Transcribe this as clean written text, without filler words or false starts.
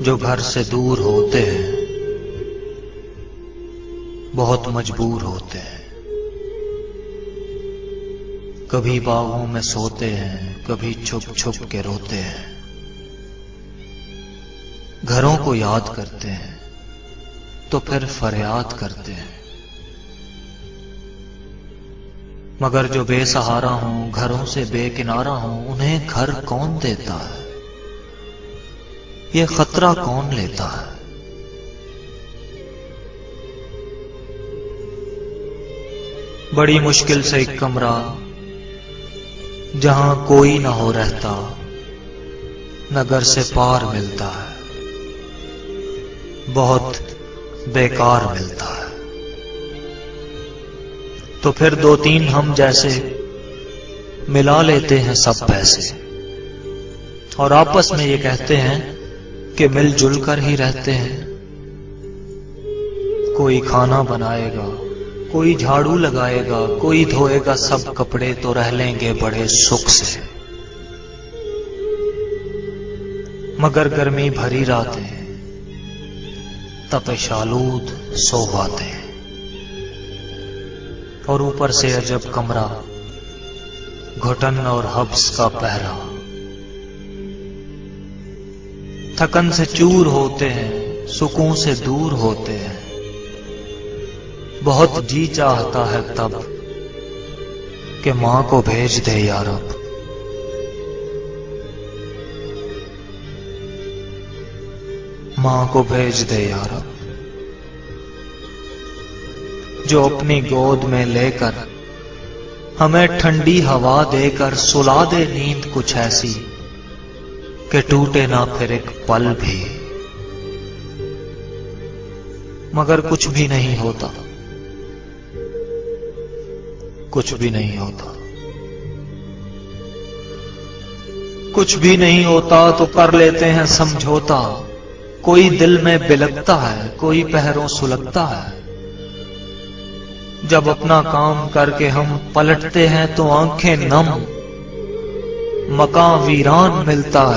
जो घर से दूर होते हैं बहुत मजबूर होते हैं। कभी बागों में सोते हैं, कभी छुप छुप के रोते हैं। घरों को याद करते हैं तो फिर फरियाद करते हैं। मगर जो बेसहारा हों, घरों से बेकिनारा हों, उन्हें घर कौन देता है? ये खतरा कौन लेता है? बड़ी मुश्किल से एक कमरा जहां कोई ना हो रहता, नगर से पार मिलता है, बहुत बेकार मिलता है। तो फिर दो तीन हम जैसे मिला लेते हैं सब पैसे और आपस में ये कहते हैं कि मिलजुल कर ही रहते हैं। कोई खाना बनाएगा, कोई झाड़ू लगाएगा, कोई धोएगा सब कपड़े, तो रह लेंगे बड़े सुख से। मगर गर्मी भरी रातें, तपिशालूद सोवाते और ऊपर से अजब कमरा, घुटन और हब्स का पहरा। थकन से चूर होते हैं, सुकून से दूर होते हैं। बहुत जी चाहता है तब कि मां को भेज दे या रब। मां को भेज दे या रब, जो अपनी गोद में लेकर हमें ठंडी हवा देकर सुला दे नींद कुछ ऐसी कि टूटे ना फिर एक पल भी। मगर कुछ भी नहीं होता, कुछ भी नहीं होता। कुछ भी नहीं होता तो कर लेते हैं समझौता। कोई दिल में बिलकता है, कोई पैरों सुलगता है। जब अपना काम करके हम पलटते हैं तो आंखें नम, मकान वीरान मिलता है।